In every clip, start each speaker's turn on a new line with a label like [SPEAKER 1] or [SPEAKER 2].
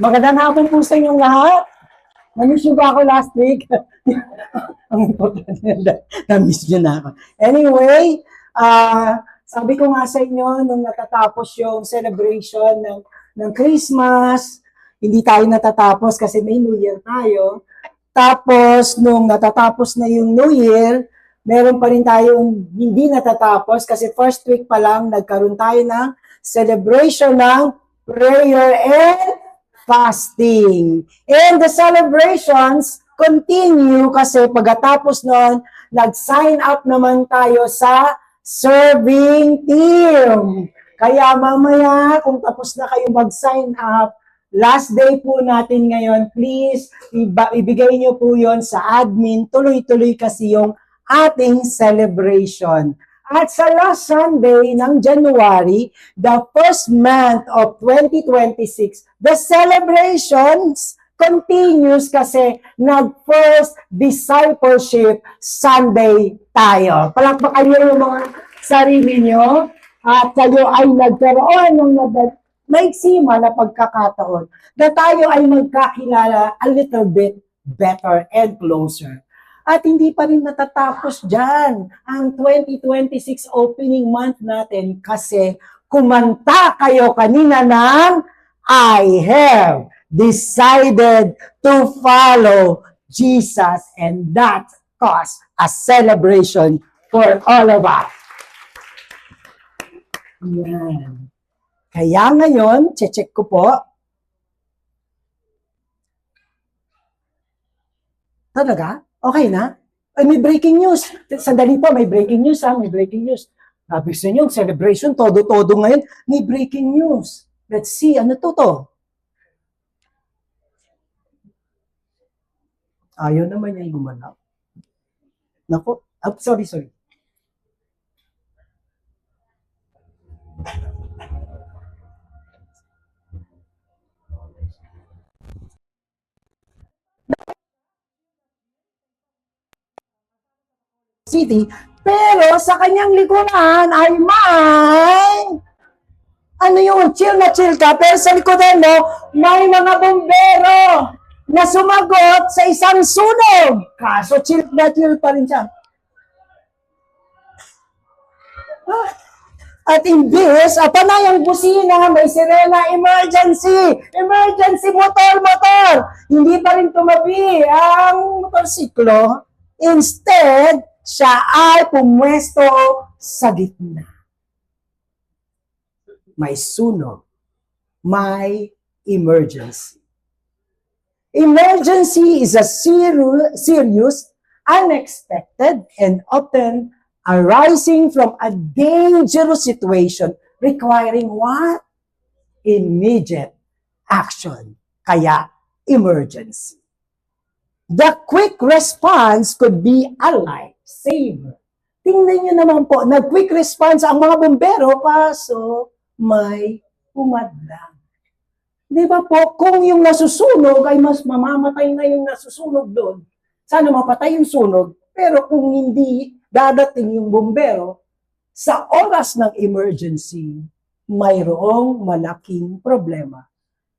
[SPEAKER 1] Magandang hapon po sa inyong lahat. Na-miss nyo ba ako last week? Ang importante na-miss nyo na ako. Anyway, sabi ko nga sa inyo, nung natatapos yung celebration ng Christmas, hindi tayo natatapos kasi may New Year tayo. Tapos, nung natatapos na yung New Year, meron pa rin tayong hindi natatapos kasi first week pa lang nagkaroon tayo ng celebration ng prayer and fasting. And the celebrations continue kasi pagkatapos nun, nag-sign up naman tayo sa serving team. Kaya mamaya, kung tapos na kayo mag-sign up, last day po natin ngayon, please, ibigay nyo po yon sa admin. Tuloy-tuloy kasi yung ating celebration. At sa last Sunday ng January, the first month of 2026, the celebrations continues kasi nag-first discipleship Sunday tayo. Palakpakan niyo yung mga sarili niyo at kayo ay nagkaroon ng maiksima na pagkakataon na tayo ay magkakilala a little bit better and closer. At hindi pa rin natatapos dyan ang 2026 opening month natin kasi kumanta kayo kanina ng I have decided to follow Jesus, and that caused a celebration for all of us. Yan. Kaya ngayon, check ko po. Talaga? Okay na? Ay, may breaking news. Sandali po, may breaking news ha, may breaking news. Sabi sa inyo, celebration, todo-todo ngayon, may breaking news. Let's see, ano to? Ayaw naman yung gumalaw. Naku, sorry. City, pero sa kanyang likuran ay may chill na chill ka, pero sa likuran mo, may mga bumbero na sumagot sa isang sunog. Kaso chill na chill pa rin siya. At imbis, panayang busina, may sirena, emergency, motor. Hindi pa rin tumabi ang motorsiklo. Instead, siya ay pumwesto sa gitna. May sunog. May emergency. Emergency is a serious, unexpected, and often arising from a dangerous situation requiring what? Immediate action. Kaya, emergency. The quick response could be a lifesaver. Tingnan nyo naman po, nag-quick response ang mga bumbero, kaso may umadlang. Di ba po, kung yung nasusunog ay mas mamamatay na yung nasusunog doon, sana mapatay yung sunog, pero kung hindi dadating yung bumbero, sa oras ng emergency, mayroong malaking problema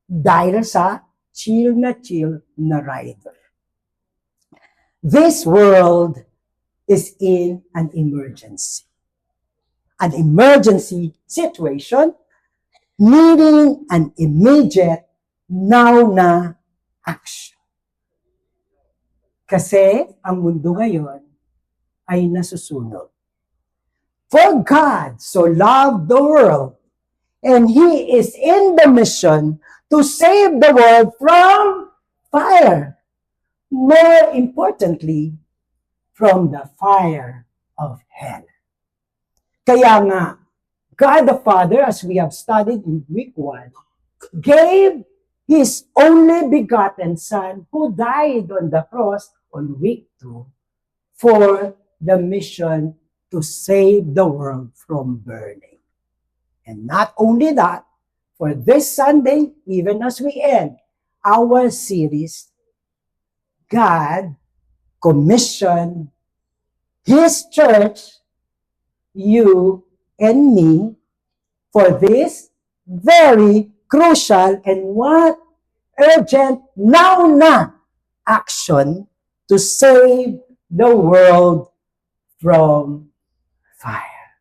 [SPEAKER 1] dahil sa chill na rider. This world is in an emergency. An emergency situation needing an immediate, now na action. Kasi ang mundo ngayon ay nasusunog. For God so loved the world, and He is in the mission to save the world from fire. More importantly, from the fire of hell. Kaya nga, God the Father, as we have studied in week 1, gave His only begotten Son who died on the cross on week 2 for the mission to save the world from burning. And not only that, for this Sunday, even as we end our series, God commissioned His church, you and me, for this very crucial and what? urgent, now na action to save the world from fire.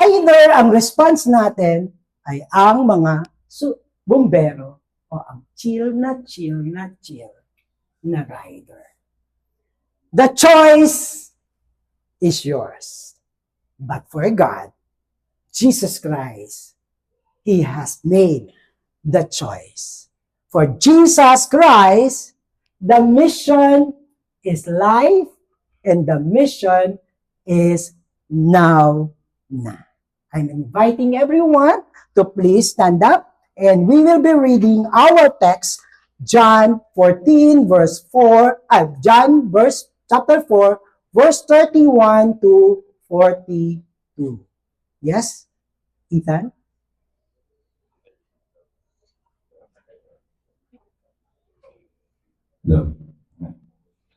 [SPEAKER 1] Either ang response natin ay ang mga bumbero o ang chill na rider. The choice is yours. But for God, Jesus Christ, He has made the choice. For Jesus Christ, the mission is life and the mission is now na. I'm inviting everyone to please stand up and we will be reading our text, John 14 verse 4, chapter 4, verse 31 to 42. Yes, Ethan?
[SPEAKER 2] Hello.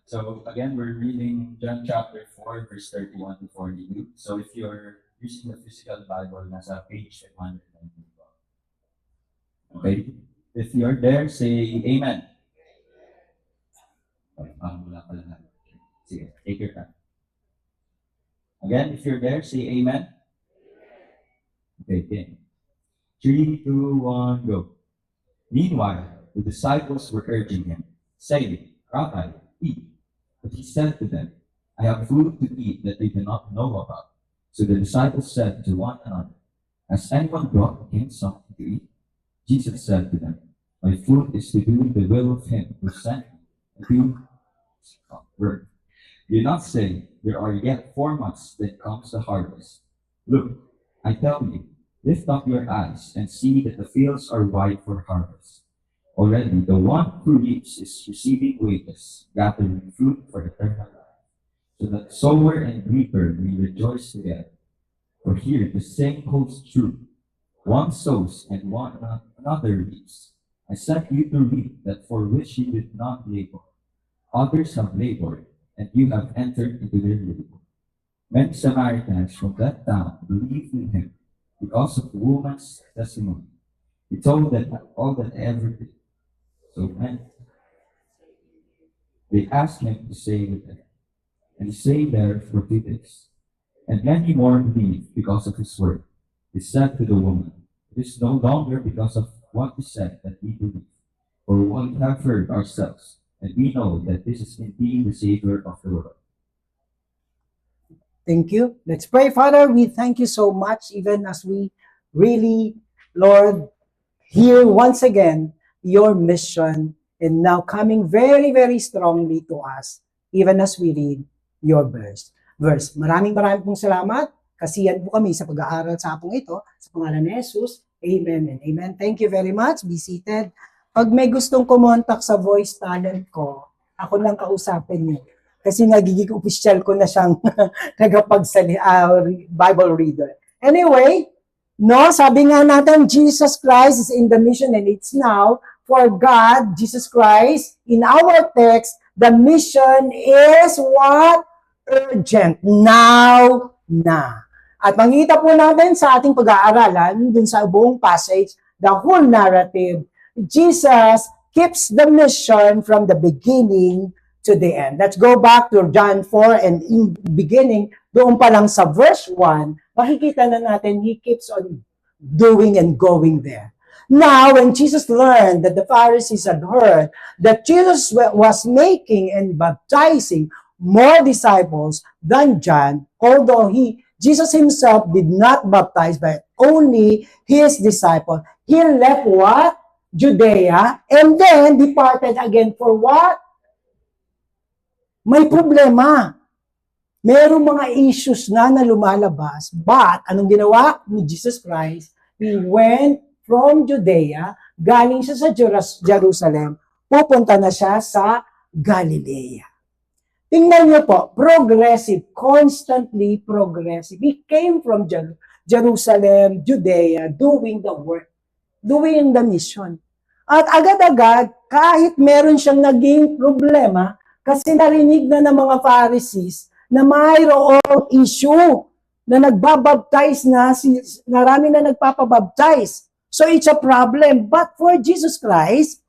[SPEAKER 2] So again, we're reading John chapter 4, verse 31 to 42. So if you're using the physical Bible, nasa page 591. Okay? If you're there, say Amen. Wala pala na. Sige, take your time. Again, if you're there, say Amen. Okay, okay. 3, 2, 1, go. Meanwhile, the disciples were urging him, saying, Rabbi, eat. But he said to them, I have food to eat that they do not know about. So the disciples said to one another, Has anyone brought him something to eat? Jesus said to them, My food is to do the will of him who sent me, and do work. Do not say, There are yet 4 months, then comes the harvest. Look, I tell you, lift up your eyes and see that the fields are white for harvest. Already the one who reaps is receiving wages, gathering fruit for eternal life, so that sower and reaper may rejoice together. For here the same holds true. One sows and another reaps. I sent you to reap that for which you did not labor. Others have labored, and you have entered into their labor. Many Samaritans from that town believed in him because of the woman's testimony. He told them all that ever did. So when they asked him to stay with them, and he stayed there for 2 days. And many more believed because of his word. He said to the woman, It is no longer because of what he said that we believe, for what we have heard ourselves, and we know that this is indeed the Savior of the world.
[SPEAKER 1] Thank you. Let's pray. Father, we thank you so much, even as we really, Lord, hear once again your mission and now coming very, very strongly to us, even as we read your verse. Maraming pong salamat. Kasiyan po kami sa pag-aaral sa hapong ito. Sa pangalan ni Jesus, Amen and Amen. Thank you very much. Be seated. Pag may gustong kumontak sa voice talent ko, ako lang kausapin niyo. Kasi nagiging official ko na siyang Bible reader. Anyway, no, sabi nga natin, Jesus Christ is in the mission and it's now for God, Jesus Christ. In our text, the mission is what? Urgent. Now na. At makikita po natin sa ating pag-aaralan, dun sa buong passage, the whole narrative, Jesus keeps the mission from the beginning to the end. Let's go back to John 4 and in beginning, doon pa lang sa verse 1, makikita na natin, He keeps on doing and going there. Now, when Jesus learned that the Pharisees had heard that Jesus was making and baptizing more disciples than John, although Jesus himself did not baptize, but only his disciples, he left what? Judea, and then departed again for what? May problema. Merong mga issues na lumalabas. But, anong ginawa ni Jesus Christ? He went from Judea, galing siya sa Jerusalem, pupunta na siya sa Galilea. Tingnan niyo po, progressive, constantly progressive. He came from Jerusalem, Judea, doing the work, doing the mission. At agad-agad, kahit meron siyang naging problema, kasi narinig na ng mga Pharisees na mayroong issue na nagbabaptize na, marami na nagpapabaptize. So it's a problem. But for Jesus Christ,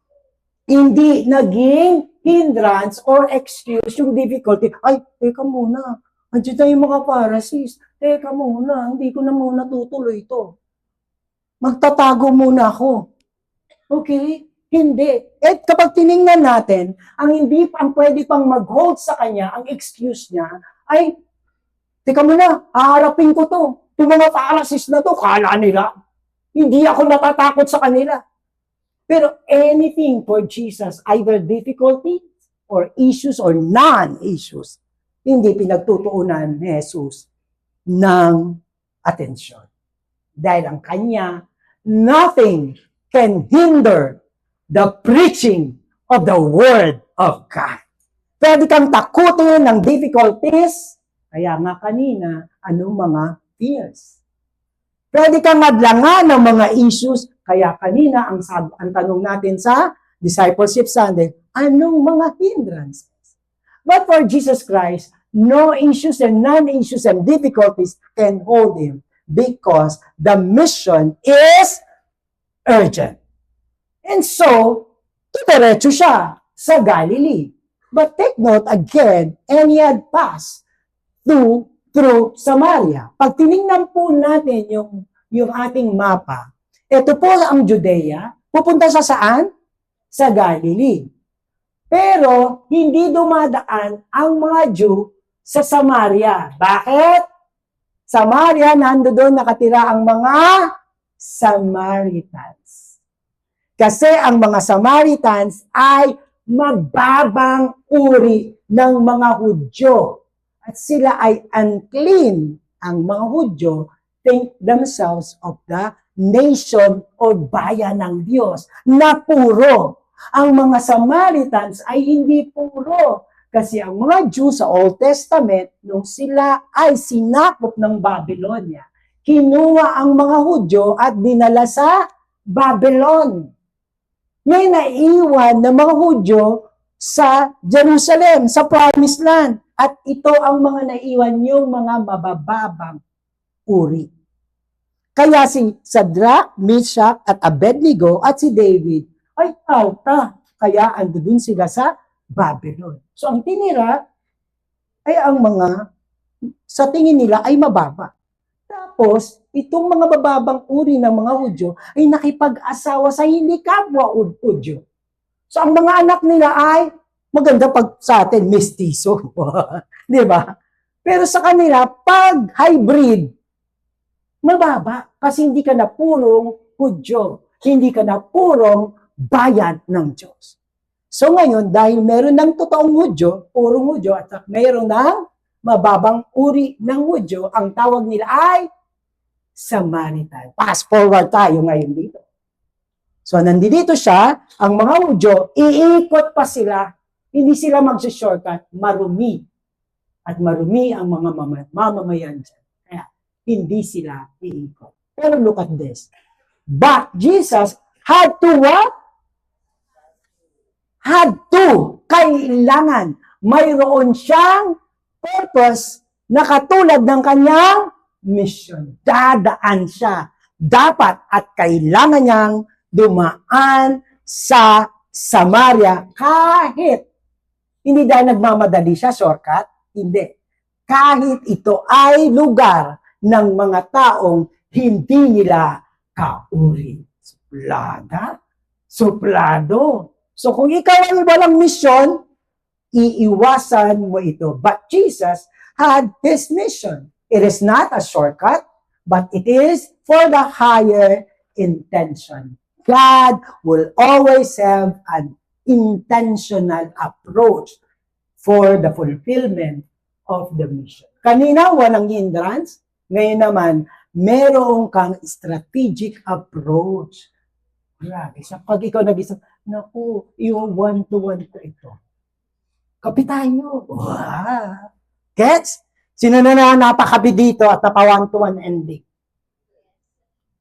[SPEAKER 1] Hindi naging hindrance or excuse yung difficulty. Ay, teka muna. Andiyan na yung mga Pharisees. Teka muna, hindi ko na muna tutuloy ito. Magtatago muna ako. Okay? Hindi. At kapag tiningnan natin, ang pwede pang mag-hold sa kanya, ang excuse niya, ay, teka muna, haharapin ko to. Yung mga Pharisees na to, kala nila. Hindi ako natatakot sa kanila. Pero anything for Jesus, either difficulty or issues or non-issues, hindi pinagtutuunan ni Jesus ng atensyon. Dahil ang kanya, nothing can hinder the preaching of the Word of God. Pwede kang takutin ng difficulties, kaya nga kanina, anong mga fears? Pwede kang madlangan ng mga issues, kaya kanina, ang tanong natin sa Discipleship Sunday, anong mga hindrances? But for Jesus Christ, no issues and non-issues and difficulties can hold Him because the mission is urgent. And so, tumiretso siya sa Galilee. But take note again, and He had passed through Samaria. Pag tinignan po natin yung ating mapa, ito po ang Judea, pupunta sa saan? Sa Galilee. Pero, hindi dumadaan ang mga Jew sa Samaria. Bakit? Samaria, nandoon nakatira ang mga Samaritans. Kasi ang mga Samaritans ay magbabang uri ng mga Hudyo. At sila ay unclean. Ang mga Hudyo think themselves of the nation o bayan ng Diyos na puro. Ang mga Samaritans ay hindi puro. Kasi ang mga Jew sa Old Testament, nung sila ay sinakop ng Babylonia, kinuha ang mga Hudyo at dinala sa Babylon. May naiwan na mga Hudyo sa Jerusalem, sa Promised Land. At ito ang mga naiwan yung mga mabababang uri. Kaya si Shadrach, Meshach at Abednego at si David ay tauta. Kaya andun sila sa Babylon. So ang tinira ay ang mga sa tingin nila ay mababa. Tapos itong mga bababang uri ng mga Hudyo ay nakipag-asawa sa hindi kapwa Hudyo. So ang mga anak nila ay maganda pag sa atin mestizo. Di ba? Pero sa kanila pag hybrid mababa kasi hindi ka na purong Hudyo, hindi ka na purong bayan ng Diyos. So ngayon, dahil meron ng totoong Hudyo, purong Hudyo, at meron ng mababang uri ng Hudyo, ang tawag nila ay Samaritan. Fast forward tayo ngayon dito. So nandito siya, ang mga Hudyo, iikot pa sila, hindi sila mag-shortcut, marumi. At marumi ang mga mamamayan dyan. Hindi sila iikot. Pero look at this. But Jesus had to what? Had to. Kailangan. Mayroon siyang purpose na katulad ng kanyang mission. Dadaan siya. Dapat at kailangan niyang dumaan sa Samaria kahit hindi dahil nagmamadali siya, shortcut. Hindi. Kahit ito ay lugar ng mga taong hindi nila kauri. Suplado. So kung ikaw ang walang misyon, iiwasan mo ito. But Jesus had His mission. It is not a shortcut, but it is for the higher intention. God will always have an intentional approach for the fulfillment of the mission. Kanina, walang hindrance. Ngayon naman, meron kang strategic approach. Grabe. Pag ikaw nag-isip, naku, yung one-to-one ko ito. Kapitan nyo. Wow. Gets? Sino na napakabi dito at napa-one-to-one ending?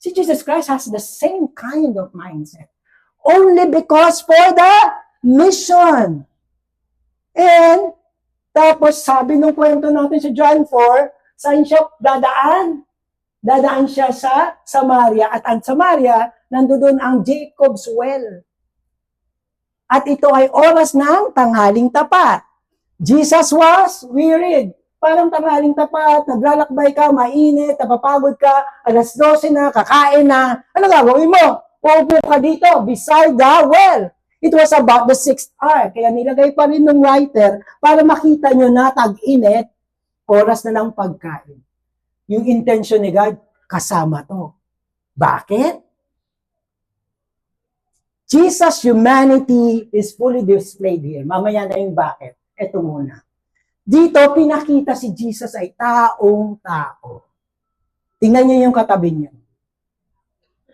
[SPEAKER 1] Si Jesus Christ has the same kind of mindset. Only because for the mission. And, tapos sabi nung kwento natin sa John 4, saan siya dadaan? Dadaan siya sa Samaria. At ang Samaria, nandoon ang Jacob's Well. At ito ay oras ng tanghaling tapat. Jesus was wearied. Parang tanghaling tapat, naglalakbay ka, mainit, napapagod ka, 12:00 na, kakain na. Ano gagawin mo? Uupo ka dito, beside the well. It was about the 6th hour. Kaya nilagay pa rin ng writer para makita nyo na tag-init, oras na ng pagkain. Yung intention ni God, kasama to. Bakit? Jesus' humanity is fully displayed here. Mamaya na yung bakit. Ito muna. Dito, pinakita si Jesus ay taong-tao. Tingnan niyo yung katabi niyo.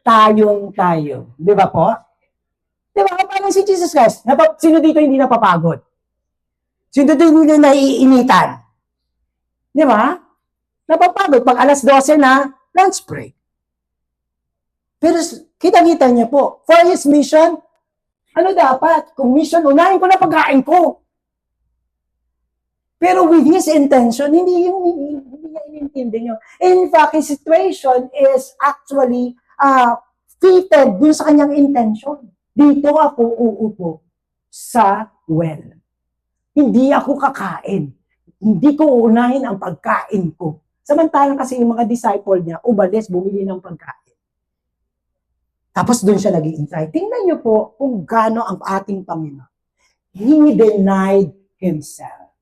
[SPEAKER 1] Tayong tayo. Di ba po? Di ba? Parang si Jesus Christ. Sino dito hindi napapagod? Sino dito hindi naiinitan? Di ba? Napapagod. Pag 12:00 na, lunch break. Pero kita-kita niya po, for His mission, ano dapat? Kung mission, unahin ko na pagkain ko. Pero with His intention, hindi niya inintindi nyo. In fact, His situation is actually fitted dun sa kanyang intention. Dito ako uupo sa well. Hindi ako kakain. Hindi ko uunahin ang pagkain ko. Samantalang kasi yung mga disciple niya, umalis, bumili ng pagkain. Tapos doon siya nag-iintay. Tingnan niyo po kung gaano ang ating Panginoon. He denied Himself.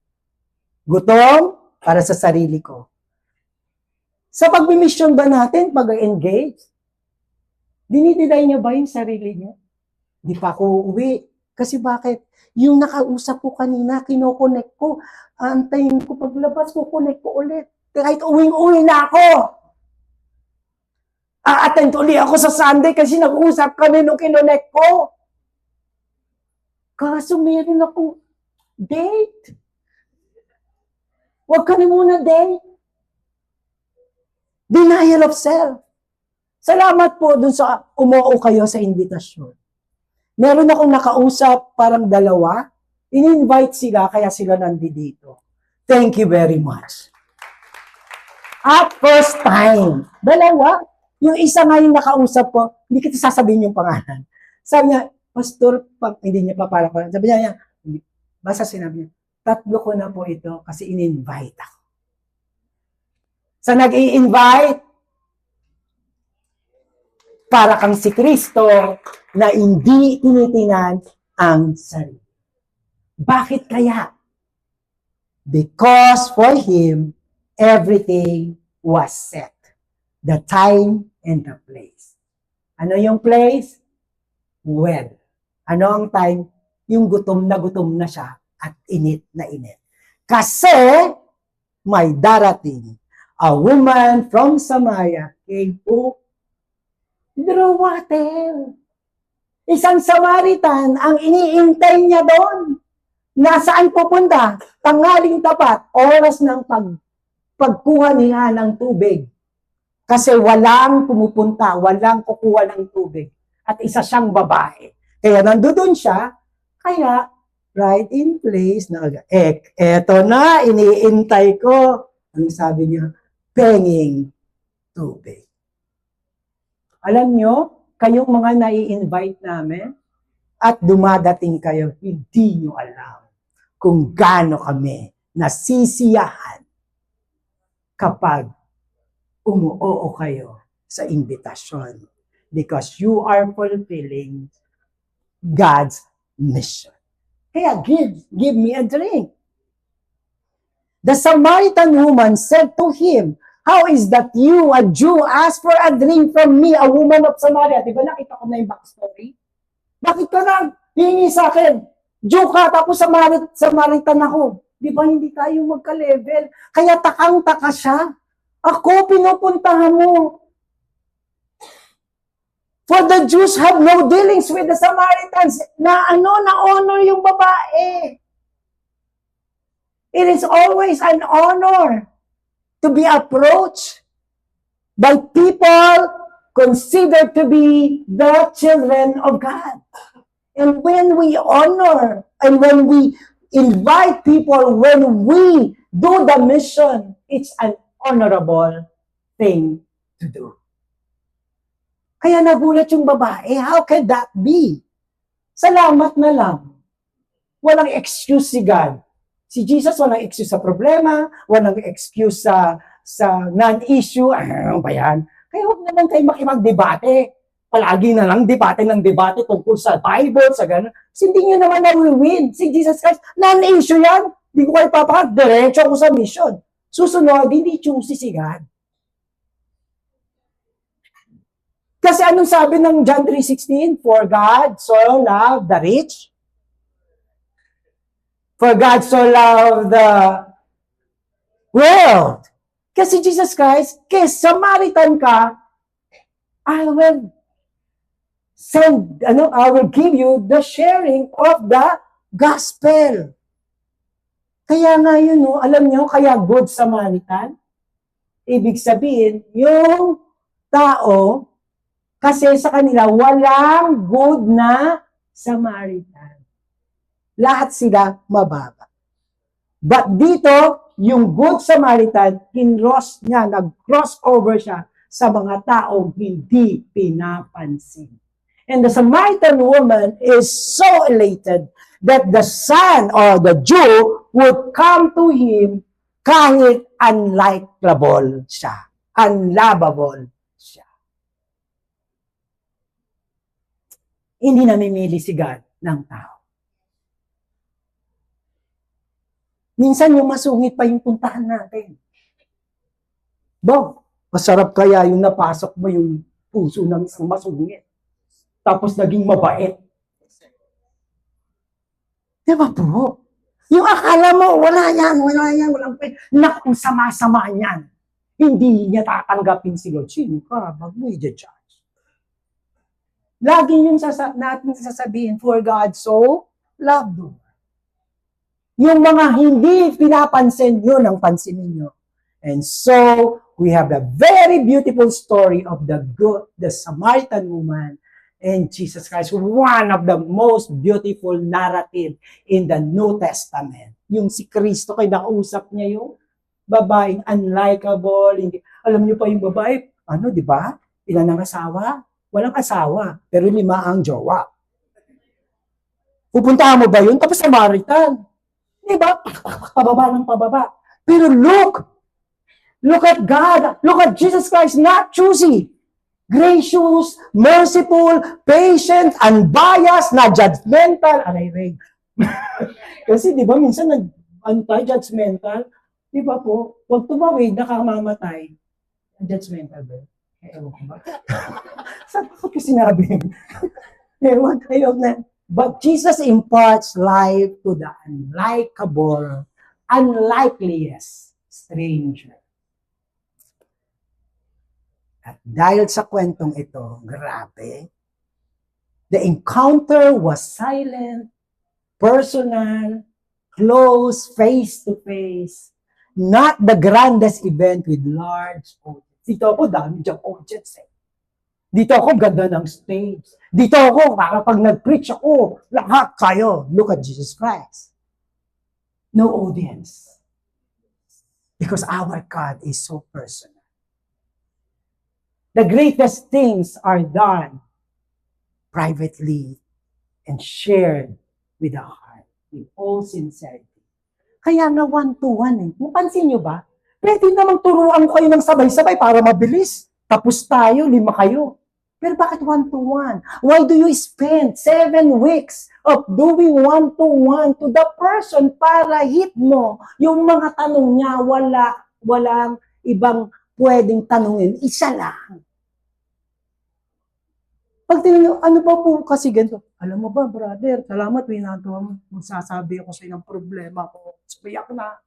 [SPEAKER 1] Gutom para sa sarili ko. Sa pagbimisyon ba natin, pag-engage, dinidinay niyo ba yung sarili niyo? Di pa ako uwi. Kasi bakit? Yung nakausap ko kanina, kinokonek ko. Antayin ko paglabas, kukonek ko ulit. Kahit uwing-uwi na ako. A-attend ulit ako sa Sunday kasi nag-uusap kami nung kinonek ko. Kaso meron akong date. Huwag ka na muna date. Denial of self. Salamat po dun sa umuo kayo sa invitasyon. Meron akong nakausap, parang 2. In-invite sila, kaya sila nandito. Thank you very much. At first time. 2. Yung isa ngayon nakausap ko, hindi kita sasabihin yung pangalan. Sabi niya, Pastor, hindi niya pa para. Sabi niya, basta sinabi niya, 3 ko na po ito kasi in-invite ako. Sa nag-i-invite, para kang si Kristo na hindi tinitingnan ang sarili. Bakit kaya? Because for Him, everything was set. The time and the place. Ano yung place? Well. Ano ang time? Yung gutom na siya at init na init. Kasi may darating. A woman from Samaria came to draw water. Isang Samaritan ang iniintay niya doon. Nasaan pupunta? Tanghaling tapat, oras ng pagkuha niya ng tubig. Kasi walang pumupunta, walang kukuha ng tubig. At isa siyang babae. Kaya nandoon siya, kaya right in place na eto na, iniintay ko. Ang sabi niya, penging tubig. Alam nyo, kayong mga nai-invite namin at dumadating kayo, hindi nyo alam kung gaano kami nasisiyahan kapag umuoo kayo sa invitasyon because you are fulfilling God's mission. Kaya give me a drink. The Samaritan woman said to him, how is that you, a Jew, ask for a drink from me, a woman of Samaria? Diba nakita ko na yung backstory? Bakit ka na hihingi sa akin? Jew ka, tapos Samaritan ako. Diba hindi tayo magka-level? Kaya takang-taka siya. Ako, pinupuntahan mo. For the Jews have no dealings with the Samaritans. Na honor yung babae. It is always an honor to be approached by people considered to be the children of God. And when we honor and when we invite people, when we do the mission, it's an honorable thing to do. Kaya nagulat yung babae, how can that be? Salamat na lang. Walang excuse si God. Si Jesus walang excuse sa problema, walang excuse sa non-issue. Ano ba yan? Kaya huwag naman kayo makipagdebate. Palagi na lang debate ng debate tungkol sa Bible, sa gano'n. Kasi hindi nyo naman na-win. Si Jesus Christ, non-issue yan. Hindi ko kayo papakag. Diretso ako sa mission. Susunod, hindi choosy si God. Kasi anong sabi ng John 3:16? For God so loved the rich. For God so loved the world. Kasi Jesus Christ, kaya Samaritan ka, I will give you the sharing of the gospel. Kaya nga yun, no, alam nyo, kaya good Samaritan, ibig sabihin, yung tao, kasi sa kanila, walang good na Samaritan. Lahat sila mababa. But dito, yung good Samaritan, nag-cross over siya sa mga taong hindi pinapansin. And the Samaritan woman is so elated that the son or the Jew would come to him kahit unlikable siya. Unlovable siya. Hindi namimili si God ng tao. Minsan yung masungit pa yung puntahan natin. Masarap kaya yung napasok mo yung puso ng isang masungit. Tapos naging mabait. Diba po? Yung akala mo, wala yan, walang pwede. Naku, sama-sama yan. Hindi niya tatanggapin si Lord. Sino ka? Wag mo i-judge. Lagi yung natin sasabihin, for God so loved the world. Yung mga hindi pinapansin, yun ang pansinin nyo. And so, we have a very beautiful story of the Samaritan woman and Jesus Christ, one of the most beautiful narrative in the New Testament. Yung si Kristo, kay nakausap niya yung babaeng unlikable. Hindi, alam niyo pa yung babae, di ba? Ilan ang asawa? Walang asawa, pero 5 ang jowa. Pupuntahan mo ba yun? Tapos Samaritan. Di ba? Pababa ng pababa. Pero look at God. Look at Jesus Christ, not choosy. Gracious, merciful, patient, unbiased, not judgmental. Aray. Kasi di ba minsan anti-judgmental, di ba po, huwag tumawid, nakamamatay. Judgmental ba? Ewan ko ba? Saan ko sinabi? Ewan kayo na. But Jesus imparts life to the unlikable, unlikeliest stranger. At dahil sa kwentong ito, grabe, the encounter was silent, personal, close, face-to-face, not the grandest event with large audience. Dito ako, dami diyang audience eh. Dito ako, ganda ng stage. Dito ako, kapag nag-preach ako, lahat kayo. Look at Jesus Christ. No audience. Because our God is so personal. The greatest things are done privately and shared with the heart, with all sincerity. Kaya nga one-to-one eh. Napansin nyo ba? Pwede namang turuan kayo ng sabay-sabay para mabilis. Tapos tayo, 5 kayo. Pero bakit one-to-one? Why do you spend 7 weeks of doing one-to-one to the person para hit mo yung mga tanong niya, walang ibang pwedeng tanungin, isa lang. Pag tinanong, ano ba po kasi ganito? Alam mo ba, brother, salamat, winagawa mo. Magsasabi ako sa ng problema ko. Sabiyak na.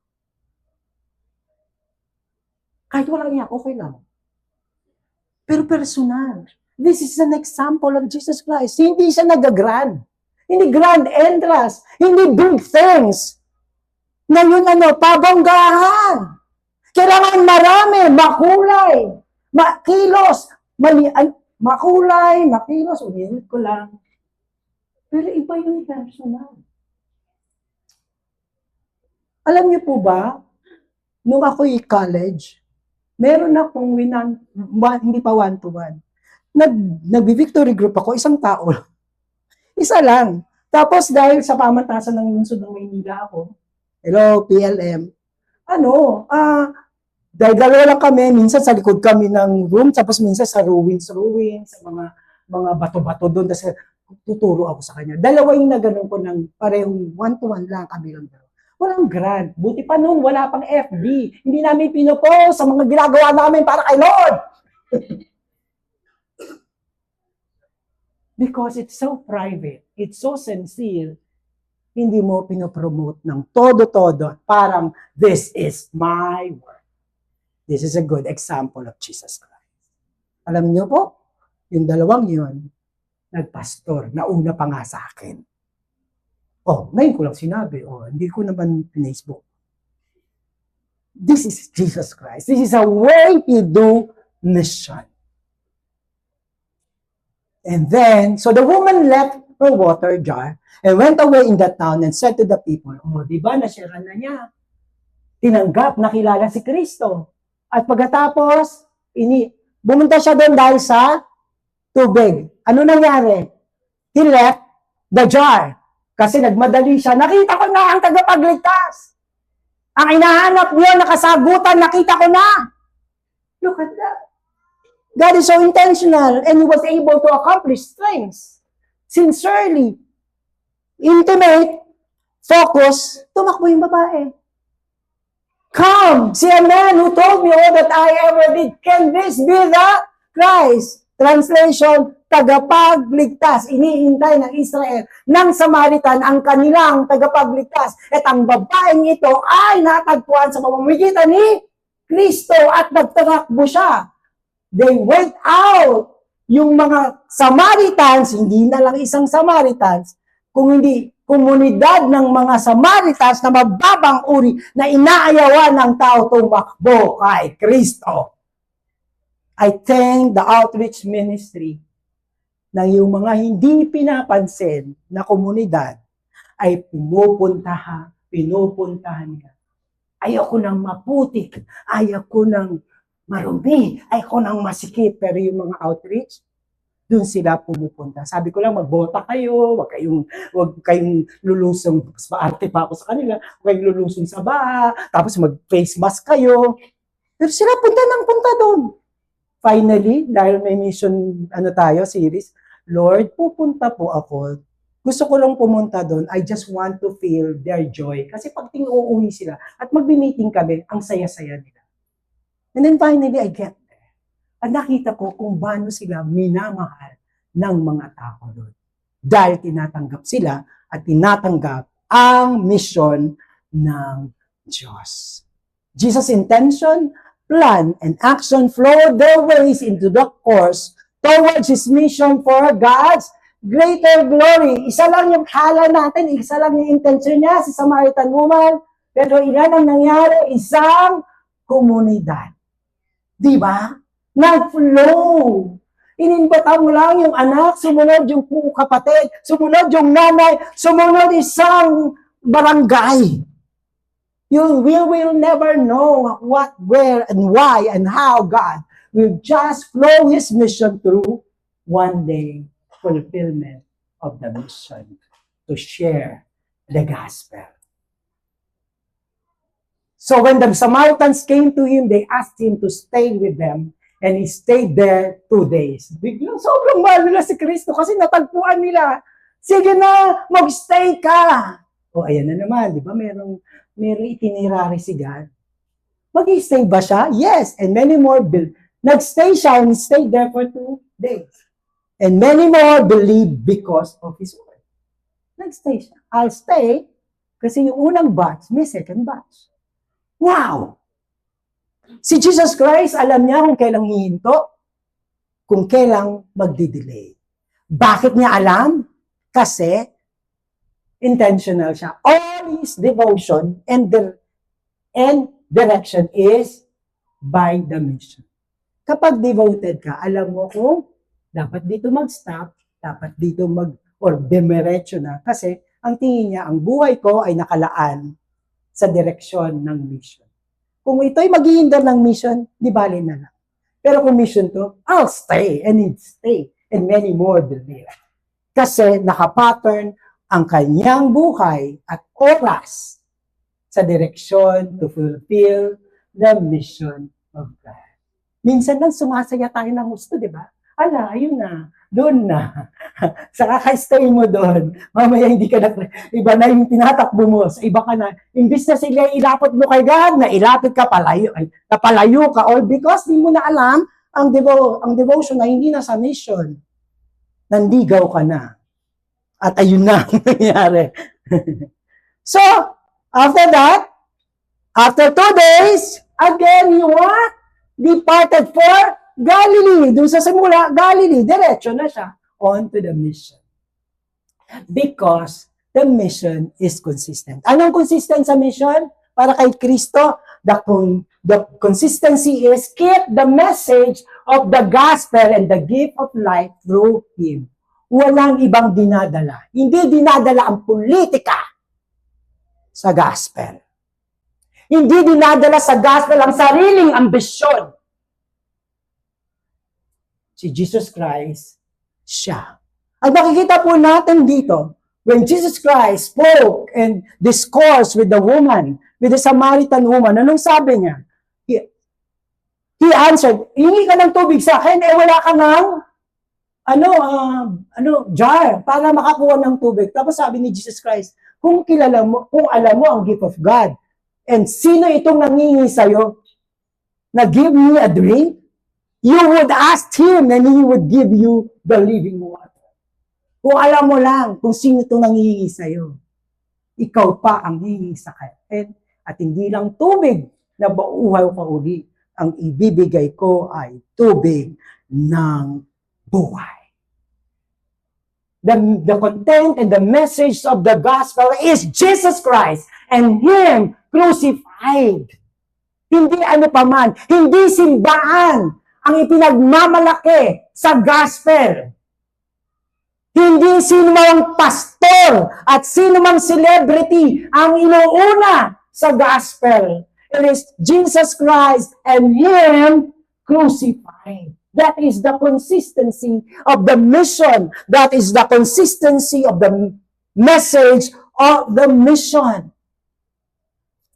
[SPEAKER 1] Kahit walang iyak, okay lang. Pero personal. This is an example of Jesus Christ. Hindi siya nag-grand. Hindi grand entrance. Hindi big things. Ngayon pabanggahan. Kailangan marami, makulay, makilos, makilos, ulit ko lang. Pero iba yung personal. Alam niyo po ba, nung ako'y college, meron akong hindi pa one-to-one. Nag-victory group ako, isang tao. Isa lang. Tapos dahil sa pamantasan ng lungsod ng Maynila ako, hello, PLM, dahil dalawa lang kami, minsan sa likod kami ng room, tapos minsan sa ruins, sa mga bato-bato doon, tapos tuturo ako sa kanya. Dalawa yung naganon ko ng parehong one-to-one lang kami lang dalawa. Walang grant. Buti pa noon, wala pang FB. Hindi namin pinopost sa mga ginagawa namin para kay Lord. Because it's so private, it's so sincere, hindi mo pinopromote ng todo-todo. Parang, this is my work. This is a good example of Jesus Christ. Alam niyo po, yung dalawang yun, nagpastor, nauna pa nga sa akin. Ngayon ko lang sinabi, hindi ko naman Facebook. This is Jesus Christ. This is a way to do mission. And then, so the woman left her water jar and went away in the town and said to the people, di ba, nasyaran na niya. Tinanggap, nakilala si Kristo. At pagkatapos, bumunta siya doon dahil sa tubig. Ano nangyari? He left the jar. Kasi nagmadali siya. Nakita ko na ang tagapagligtas. Ang hinahanap niyo, nakasagutan, nakita ko na. Look at that. God is so intentional and He was able to accomplish things. Sincerely, intimate, focus, tumakbo yung babae. Come, see a man who told me all that I ever did. Can this be the Christ? Translation, tagapagligtas. Iniintay ng Israel, ng Samaritan, ang kanilang tagapagligtas. At ang babaeng ito ay natagpuan sa pamamagitan ni Kristo at nagtatakbo siya. They went out. Yung mga Samaritans, hindi na lang isang Samaritans, kung hindi komunidad ng mga Samaritans na mababang uri na inaayawan ng tao tumakbo kay Kristo. I thank the outreach ministry na yung mga hindi pinapansin na komunidad ay pinupuntahan niya. Ayoko nang maputik, ayoko nang marumi, ayoko nang masikip, pero yung mga outreach, doon sila pumupunta. Sabi ko lang, magbota kayo, wag kayong lulusong, maarte pa ako sa kanila, wag kayong lulusong sa baha, tapos mag-face mask kayo. Pero sila punta doon. Finally, dahil may mission, series, Lord, pupunta po ako. Gusto ko lang pumunta doon. I just want to feel their joy. Kasi pag uuwi sila at mag-meeting kami, ang saya-saya nila. And then finally, I get there. At nakita ko kung paano sila minamahal ng mga tao doon. Dahil tinatanggap sila at tinatanggap ang mission ng Diyos. Jesus' intention, plan, and action flow their ways into the course towards His mission for God's greater glory. Isa lang yung hala natin, isa lang yung intention niya, si Samaritan woman, pero ilan ang nangyari? Isang komunidad. Diba? Nag-flow. Inimbata mo lang yung anak, sumunod yung kapatid, sumunod yung nanay, sumunod isang barangay. We will never know what, where, and why, and how God will just flow His mission through one day fulfillment of the mission to share the gospel. So when the Samaritans came to Him, they asked Him to stay with them, and He stayed there 2 days. Biglang sobrang mahal nila si Kristo kasi natagpuan nila. Sige na, mag-stay ka. Ayan na naman, di ba? Merong itinerary si God. Mag-stay ba siya? Yes, and many more nag-stay siya and stayed there for 2 days. And many more believed because of His word. Nag-stay siya. I'll stay kasi yung unang batch, may second batch. Wow! Si Jesus Christ, alam niya kung kailang hihinto, kung kailang magdi-delay. Bakit niya alam? Kasi intentional siya. All His devotion and direction is by the mission. Kapag devoted ka, alam mo kung dapat dito mag-stop, dapat dito or demiretso na. Kasi ang tingin niya, ang buhay ko ay nakalaan sa direksyon ng mission. Kung ito'y maghihindar ng mission, di bali na lang. Pero kung mission to, I'll stay and stay and many more will be. Kasi nakapattern ang kanyang buhay at oras sa direksyon to fulfill the mission of God. Minsan lang sumasaya tayo ng gusto, di ba? Ala, ayun na, doon na. Sa kaka-stay mo doon, mamaya hindi ka na, iba na yung tinatakbo mo, sa iba ka na. Imbis na sila ilapot mo kay God, na ilapit ka palayo, napalayo ka, all because di mo na alam ang devotion na hindi na sa mission. Nandigaw ka na. At ayun na ang nangyari. So, after that, after 2 days, again, he what? Departed for Galilee. Doon sa simula, Galilee. Diretso na siya. On to the mission. Because the mission is consistent. Anong consistent sa mission? Para kay Kristo, the consistency is keep the message of the gospel and the gift of life through Him. Walang ibang dinadala. Hindi dinadala ang politika sa gospel. Hindi dinadala sa gospel ang sariling ambisyon. Si Jesus Christ, siya. At makikita po natin dito, when Jesus Christ spoke and discoursed with the woman, with the Samaritan woman, anong sabi niya? He answered, hingi ka ng tubig sa akin, wala ka ng jar para makakuha ng tubig. Tapos sabi ni Jesus Christ, kung alam mo ang gift of God, and sino itong nangingi sa'yo na give me a drink, you would ask Him and He would give you the living water. Kung alam mo lang kung sino itong nangingi sa'yo, ikaw pa ang hihingi sa akin. At hindi lang tubig na mauuhaw ka uli. Ang ibibigay ko ay tubig ng buhay. The content and the message of the gospel is Jesus Christ and Him crucified. Hindi ano paman, hindi simbahan ang ipinagmamalaki sa gospel. Hindi sino mang pastor at sino mang celebrity ang inuuna sa gospel. It is Jesus Christ and Him crucified. That is the consistency of the mission. That is the consistency of the message of the mission.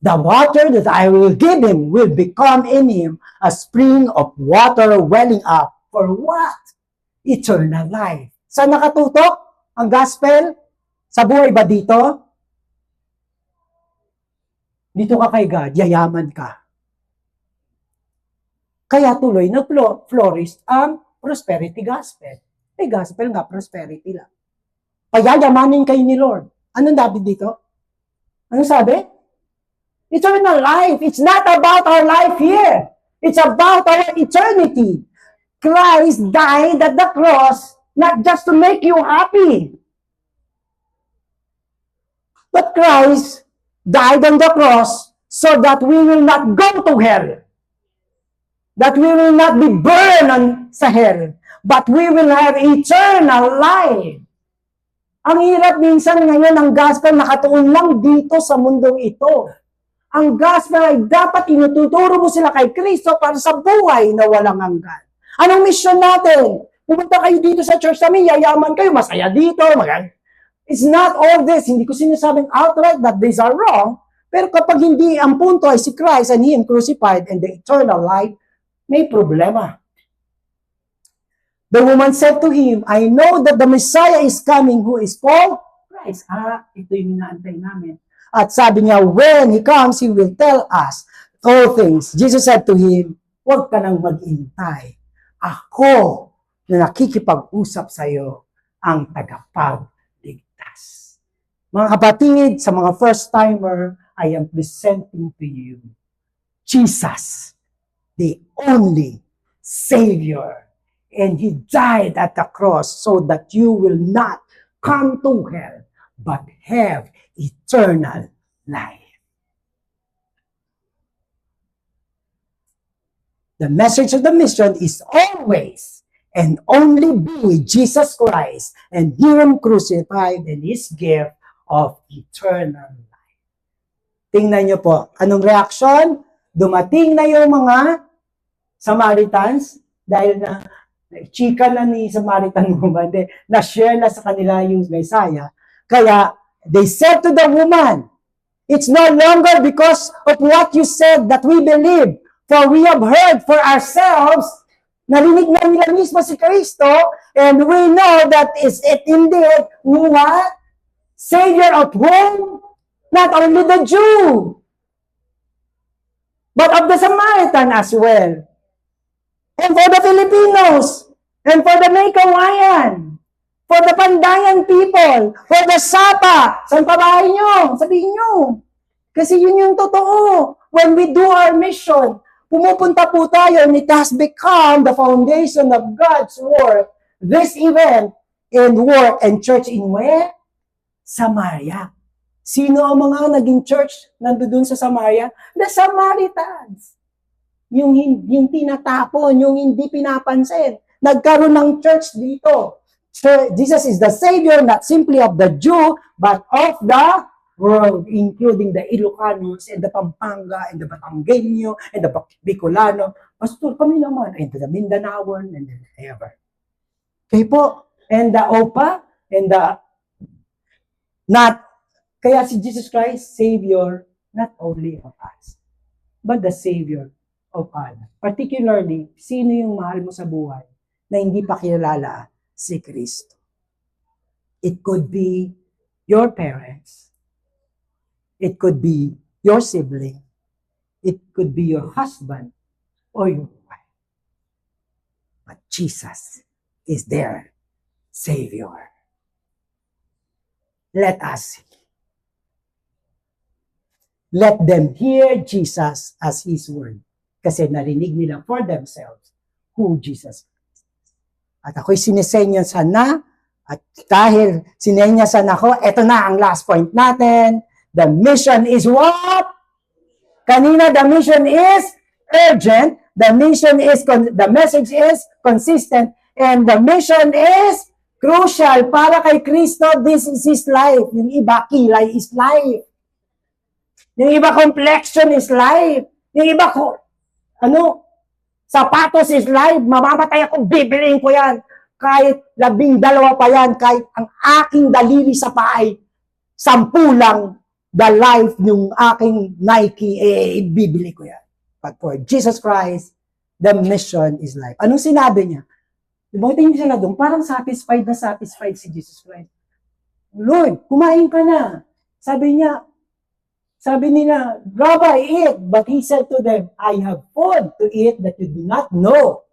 [SPEAKER 1] The water that I will give him will become in him a spring of water welling up. For what? Eternal life. Saan nakatutok ang gospel? Sa buhay ba dito? Dito ka kay God, yayaman ka. Kaya tuloy nag-flourish ang prosperity gospel. May gospel nga, prosperity lang. Payayamanin kayo ni Lord. Anong dapat dito? Anong sabi? Eternal life. It's not about our life here. It's about our eternity. Christ died at the cross not just to make you happy. But Christ died on the cross so that we will not go to hell. That we will not be burned sa hell. But we will have eternal life. Ang hirap minsan ngayon ng gospel nakatuon lang dito sa mundong ito. Ang gospel ay dapat inututuro mo sila kay Kristo para sa buhay na walang hanggan. Anong mission natin? Pumunta kayo dito sa church namin, yayaman kayo, masaya dito, It's not all this. Hindi ko sinasabing outright that these are wrong. Pero kapag hindi ang punto ay si Christ and Him crucified and the eternal life, may problema. The woman said to him, I know that the Messiah is coming who is called Christ. Ito yung inaantay namin. At sabi niya, when He comes, He will tell us all things. Jesus said to him, huwag ka nang mag-intay. Ako na nakikipag-usap sa iyo ang tagapagligtas. Mga kapatid, sa mga first-timer, I am presenting to you Jesus, the only Savior. And He died at the cross so that you will not come to hell, but have eternal life. The message of the mission is always and only be Jesus Christ and Him crucified and His gift of eternal life. Tingnan niyo po, anong reaction? Dumating na yung mga Samaritans dahil na chika na ni Samaritan woman, na-share na sa kanila yung Messiah. Kaya, they said to the woman, it's no longer because of what you said that we believe, for we have heard for ourselves, narinig na nila mismo si Kristo, and we know that is it indeed, what? Savior of whom? Not only the Jew, but of the Samaritan as well. And for the Filipinos, and for the Maykawayan, for the Pandayan people, for the Sapa, saan pa bahay nyo? Sabihin nyo. Kasi yun yung totoo. When we do our mission, pumupunta po tayo, and it has become the foundation of God's work, this event, and work, and church in where? Samaria. Sino ang mga naging church nandoon sa Samaria? The Samaritans. Yung tinatapon, yung hindi pinapansin. Nagkaroon ng church dito. Jesus is the Savior, not simply of the Jew, but of the world, including the Ilocanos, and the Pampanga, and the Batanggenyo, and the Bicolano. Pastor, kami naman, and the Mindanaoan, and the ever. Okay po, and the OPA, and the kaya si Jesus Christ, Savior, not only of us, but the Savior of all. Particularly, sino yung mahal mo sa buhay na hindi pa kilala si Kristo? It could be your parents. It could be your sibling. It could be your husband or your wife. But Jesus is their Savior. Let them hear Jesus as His word. Kasi narinig nila for themselves who Jesus is. At ako'y sinesenyasan na, at dahil sinenyasan ako, eto na ang last point natin. The mission is what? Kanina, the mission is urgent, the message is consistent, and the mission is crucial. Para kay Kristo, this is His life. Yung iba, kilay is life. Yung iba, complexion is life. Yung iba, sapatos is life. Mamamatay ako, bibiliin ko yan. Kahit 12 pa yan, kahit ang aking daliri sa paay, 10 lang, the life yung aking Nike, bibili ko yan. But for Jesus Christ, the mission is life. Anong sinabi niya? Diba, tingin siya na doon, parang satisfied na satisfied si Jesus Christ. Lord, kumain ka na. Sabi nila, Rabbi, eat. But He said to them, I have food to eat that you do not know.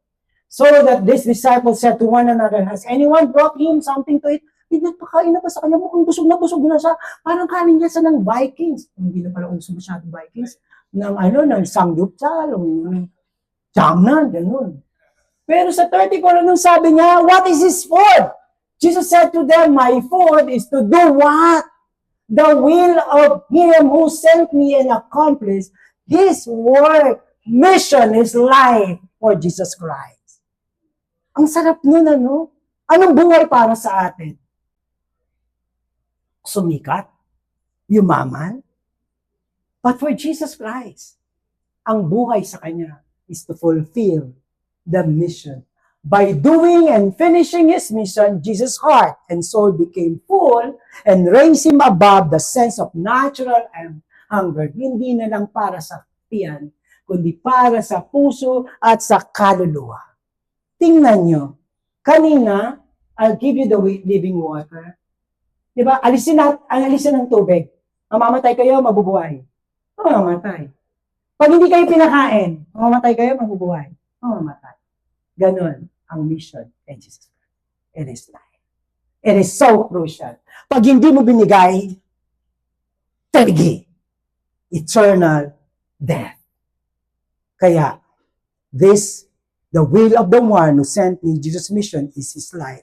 [SPEAKER 1] So that this disciple said to one another, has anyone brought him something to eat? Pinagpakain na pa sa kanya, mukhang busog na siya. Parang kanin niya sa ng Vikings. Hindi na pala uso masyadong Vikings. Ng Samgyupsal, ng Jamnan, gano'n. Pero sa 34, anong sabi niya? What is His food? Jesus said to them, my food is to do what? The will of Him who sent me and accomplish His work. Mission is life for Jesus Christ. Ang sarap nun, ano? Anong buhay para sa atin? Sumikat? Yumaman? But for Jesus Christ, ang buhay sa Kanya is to fulfill the mission. By doing and finishing His mission, Jesus' heart and soul became full and raised Him above the sense of natural hunger. Hindi na lang para sa tiyan, kundi para sa puso at sa kaluluwa. Tingnan nyo, kanina, I'll give you the living water. Diba? Alisin ng tubig. Mamamatay kayo, mabubuhay. Mamamatay. Pag hindi kayo pinakain, mamamatay kayo, mabubuhay. Mamamatay. Ganon ang mission kay Jesus Christ. It is life. It is so crucial. Pag hindi mo binigay, terigi. Eternal death. Kaya, the will of the one who sent me, Jesus' mission is His life.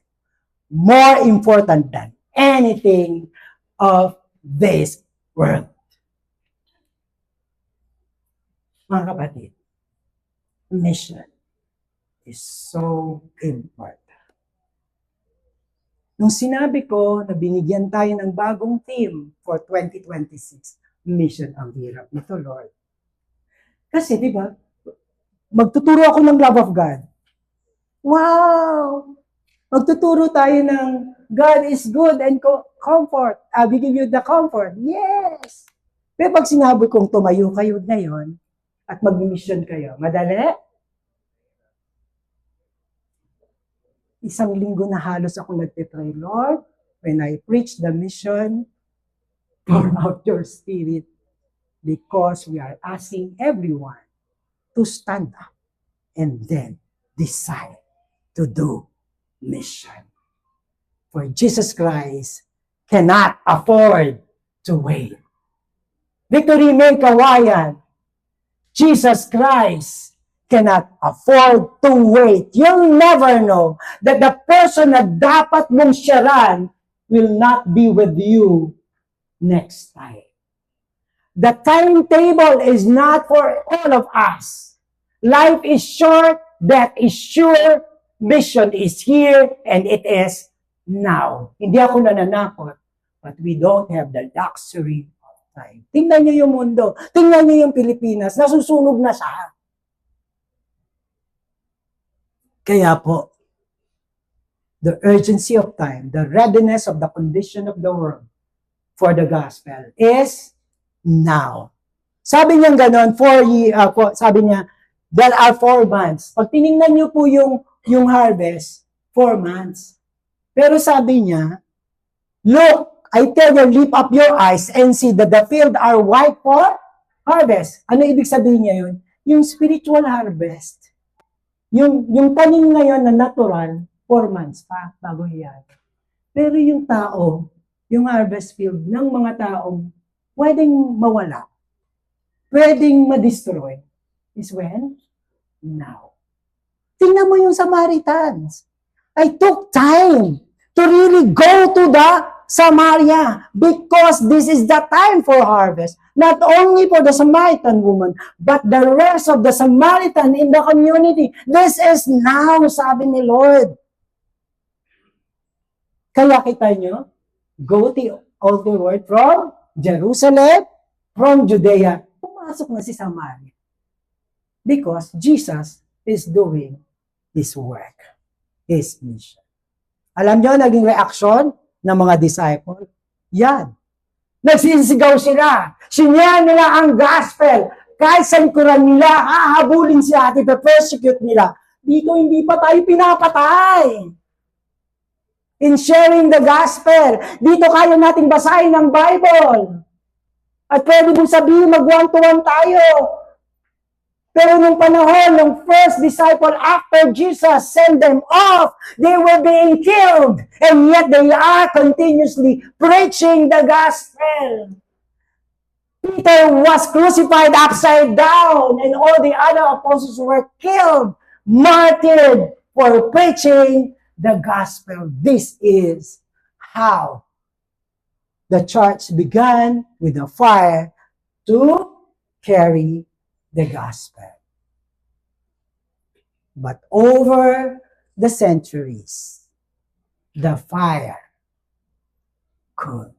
[SPEAKER 1] More important than anything of this world. Mga kapatid, mission is so important. Nung sinabi ko na binigyan tayo ng bagong theme for 2026, mission, ang hirap nito, Lord. Kasi, di ba, magtuturo ako ng love of God. Wow! Magtuturo tayo ng God is good and comfort. We give you the comfort. Yes! Pero pag sinabi kong tumayo kayo ngayon at mag-mission kayo, madali? Isang linggo na halos ako nagpe-pray, Lord, when I preach the mission, pour out your spirit because we are asking everyone to stand up and then decide to do mission. For Jesus Christ cannot afford to wait. Victory May Kawayan, Jesus Christ cannot afford to wait. You'll never know that the person na dapat mong sharan will not be with you next time. The timetable is not for all of us. Life is short, death is sure, mission is here, and it is now. Hindi ako nananakot, but we don't have the luxury of time. Tingnan niyo yung mundo. Tingnan niyo yung Pilipinas. Nasusunog na siya. Kaya po, the urgency of time, the readiness of the condition of the world for the gospel is now. Sabi niya ganon, sabi niya, there are 4 months. Pag tinignan niyo po yung harvest, 4 months. Pero sabi niya, look, I tell you, lift up your eyes and see that the field are white for harvest. Ano ibig sabihin niya yun? Yung spiritual harvest. Yung tanim ngayon na natural, 4 months pa bago yan. Pero yung tao, yung harvest field ng mga taong pwedeng mawala, pwedeng ma-destroy, is when? Now. Tingnan mo yung Samaritans. I took time to really go to the Samaria because this is the time for harvest. Not only for the Samaritan woman, but the rest of the Samaritan in the community. This is now, sabi ni Lord. Kaya kita nyo, go to all the world from Jerusalem, from Judea. Pumasok na si Samaria. Because Jesus is doing His work, His mission. Alam nyo, naging reaction ng mga disciple? Yan. Nagsisigaw sila. Sinyahan nila ang gospel. Kahit sa likuran nila, hahabulin sila at ipe-persecute nila. Dito hindi pa tayo pinapatay. In sharing the gospel, dito kaya natin basahin ang Bible. At pwede mong sabihin, mag-one-to-one tayo. Pero nung panahon ng first disciple after Jesus sent them off, they were being killed. And yet they are continuously preaching the gospel. Peter was crucified upside down and all the other apostles were killed, martyred for preaching the gospel. This is how the church began with a fire to carry the gospel. But over the centuries, the fire could,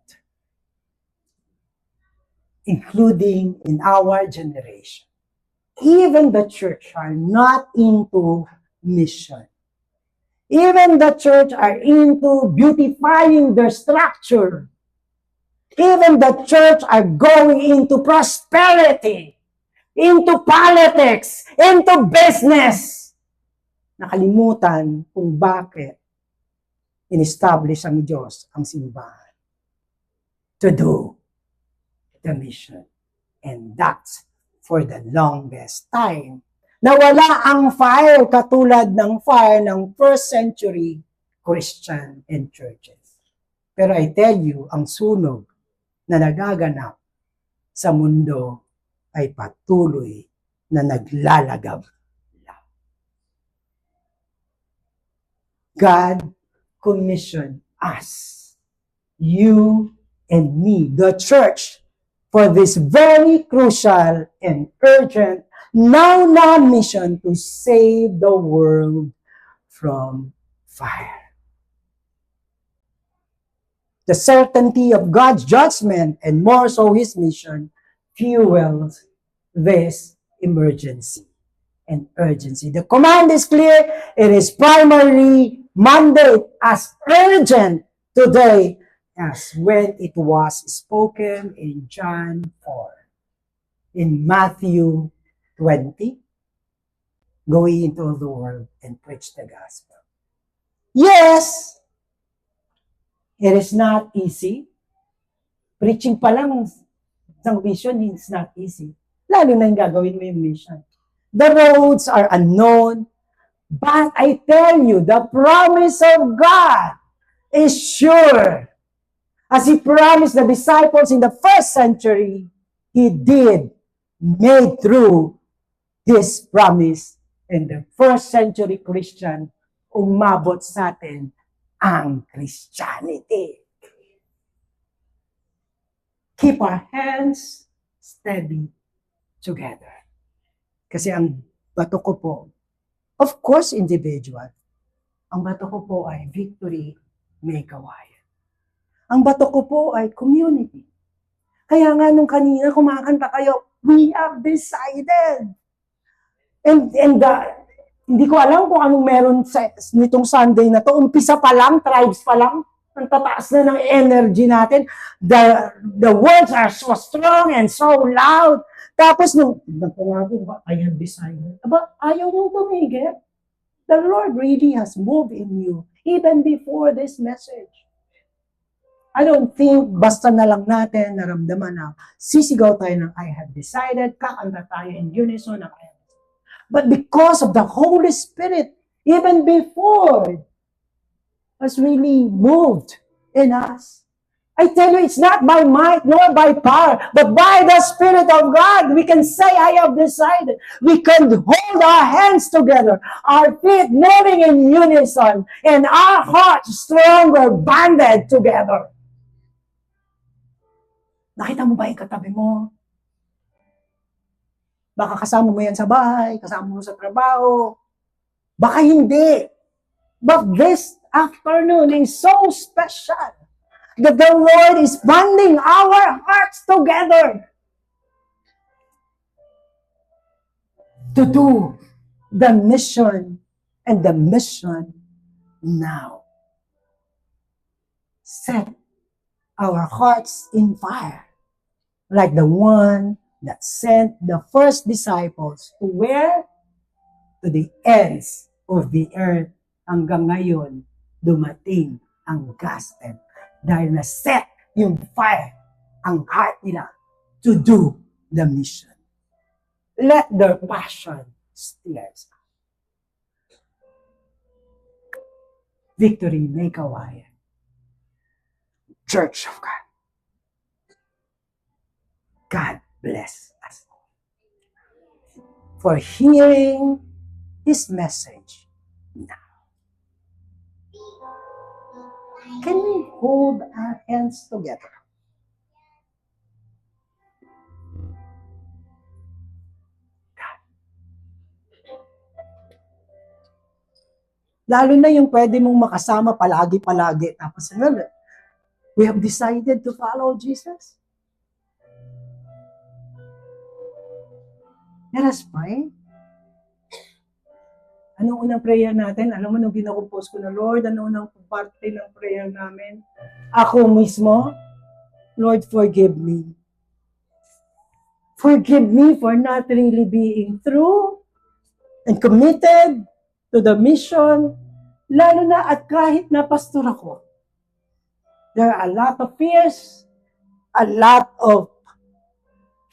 [SPEAKER 1] including in our generation. Even the church are not into mission. Even the church are into beautifying their structure. Even the church are going into prosperity, into politics, into business. Nakalimutan kung bakit in-establish ang Diyos ang simbahan. To do the mission. And that's for the longest time. Nawala ang fire katulad ng fire ng first century Christian and churches. Pero I tell you, ang sunog na nagaganap sa mundo ay patuloy na naglalagab. God commissioned us, you and me, the church, for this very crucial and urgent now mission to save the world from fire. The certainty of God's judgment and more so His mission fuels this emergency. and urgency. The command is clear. It is primarily mandate as urgent today as when it was spoken in John 4. In Matthew 20, go ye into all the world and preach the gospel. Yes, it is not easy. Preaching pa lang ng mission is not easy. Lalo na yung gagawin mo yung mission. The roads are unknown, but I tell you, the promise of God is sure. As He promised the disciples in the first century, He did made through His promise in the first century Christian, umabot sa atin ang Christianity. Keep our hands steady together. Kasi ang bato ko po, of course individual, ang bato ko po ay Victory Make-A-Wild. Ang bato ko po ay community. Kaya nga nung kanina kumakanta kayo, we have decided. And hindi ko alam kung anong meron nitong Sunday na to. Umpisa pa lang, tribes pa lang, ang tataas na ng energy natin. The words are so strong and so loud. Tapos nung, I have decided. Aba, ayaw nung tumigil. The Lord really has moved in you even before this message. I don't think basta na lang natin naramdaman na sisigaw tayo ng I have decided, kakanta tayo in unison ng I have decided. But because of the Holy Spirit, even before, has really moved in us. I tell you, it's not by might nor by power, but by the Spirit of God. We can say, I have decided. We can hold our hands together, our feet moving in unison, and our hearts stronger banded together. Nakita mo ba yung katabi mo? Baka kasama mo yan sa bahay, kasama mo sa trabaho. Baka hindi. But this afternoon is so special that the Lord is bonding our hearts together to do the mission and the mission now. Set our hearts in fire like the one that sent the first disciples to where? To the ends of the earth. Hanggang ngayon, dumating ang gospel. Dahil na-set yung fire, ang heart nila to do the mission. Let their passion steer us. Victory Make-A-Wild. Church of God. God bless us for hearing His message now. Can we hold our hands together? God. Lalo na yung pwede mong makasama palagi-palagi. Tapos we have decided to follow Jesus. Let us pray. Anong unang prayer natin? Alam mo, nung pinakumpose ko na, Lord, ano unang parte ng prayer namin? Ako mismo, Lord, forgive me. Forgive me for not really being true and committed to the mission, lalo na at kahit na pastor ako. There are a lot of fears, a lot of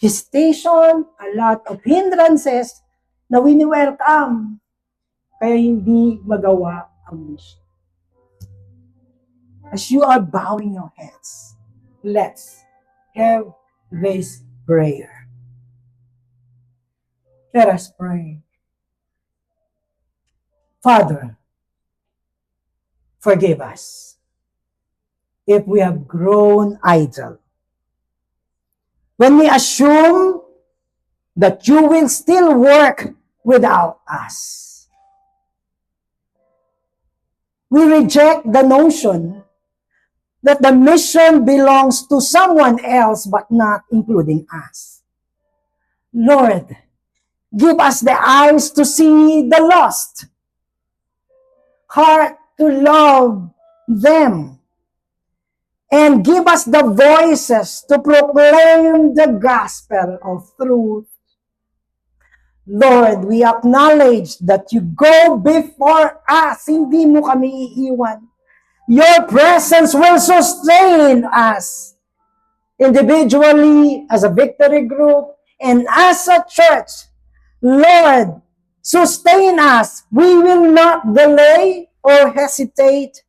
[SPEAKER 1] hesitation, a lot of hindrances na wini-welcome. Kaya hindi magawa ang mission. As you are bowing your heads, let's have this prayer. Let us pray. Father, forgive us if we have grown idle. When we assume that you will still work without us. We reject the notion that the mission belongs to someone else but not including us. Lord, Give us the eyes to see the lost, heart to love them, and give us the voices to proclaim the gospel of truth. Lord, we acknowledge that you go before us. Hindi mo kami iiwan. Your presence will sustain us individually, as a victory group, and as a church. Lord, sustain us. We will not delay or hesitate.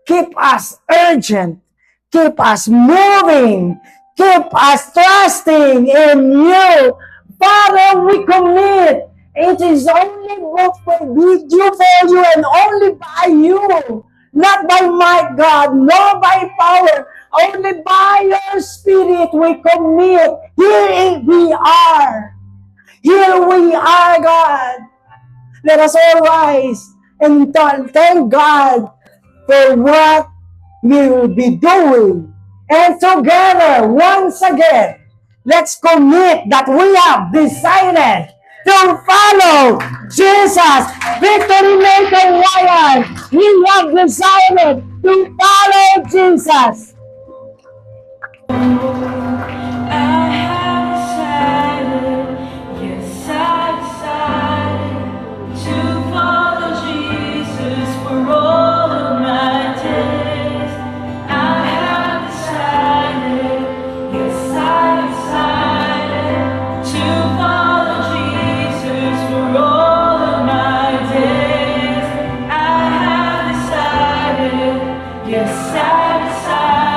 [SPEAKER 1] Keep us urgent. Keep us moving. Keep us trusting in you. Father, we commit. It is only with you, for you, and only by you. Not by might, God, nor by power. Only by your Spirit we commit. Here we are. Here we are, God. Let us all rise and thank God for what we will be doing. And together, once again, let's commit that we have decided to follow Jesus, Victory Maker Lion. We have decided to follow Jesus.
[SPEAKER 3] Yes, I decided.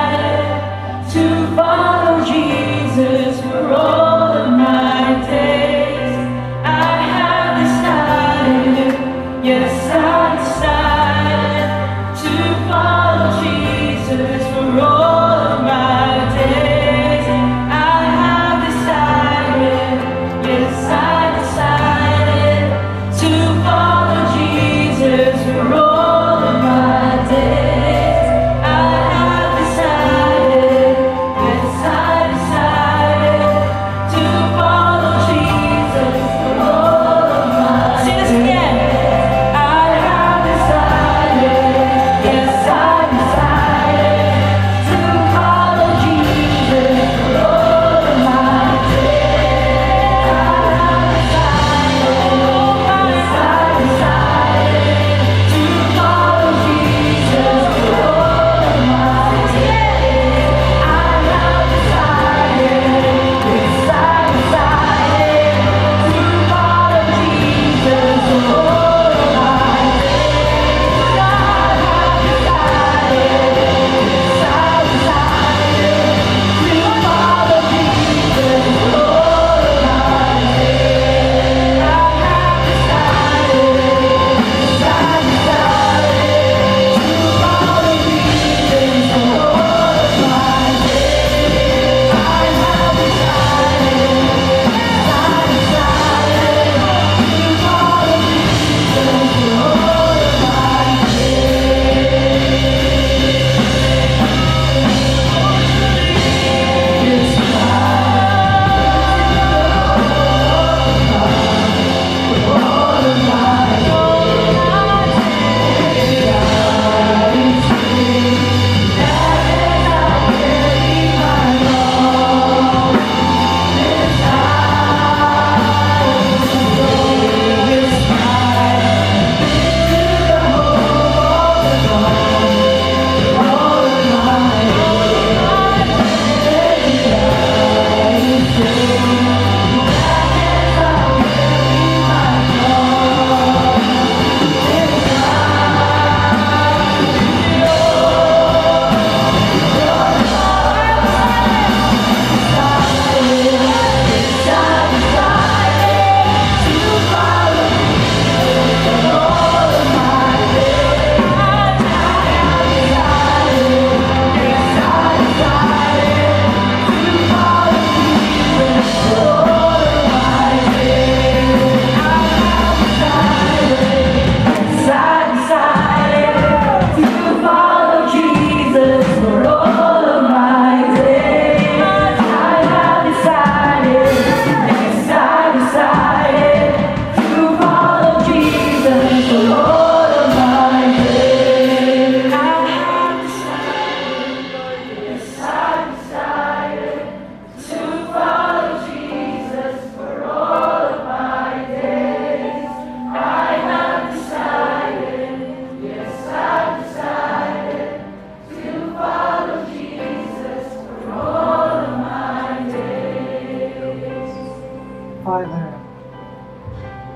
[SPEAKER 1] Father,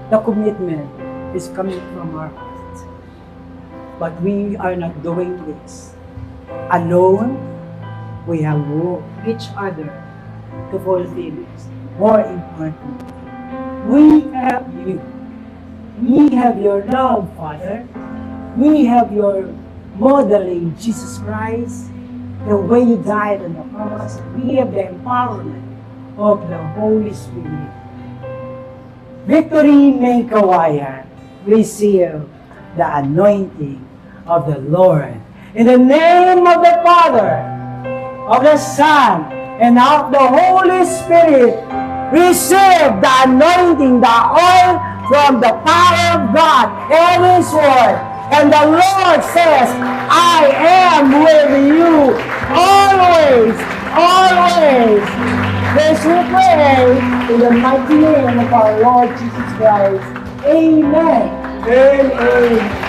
[SPEAKER 1] the commitment is coming from our hearts. But we are not doing this alone. We have each other to fulfill this. More important, we have you. We have your love, Father. We have your modeling, Jesus Christ, the way you died on the cross. We have the empowerment of the Holy Spirit. Victory may kawayan, receive the anointing of the Lord. In the name of the Father, of the Son, and of the Holy Spirit, receive the anointing, the oil from the power of God and His Word. And the Lord says, I am with you always, always. This we pray in the mighty name of our Lord Jesus Christ. Amen and amen.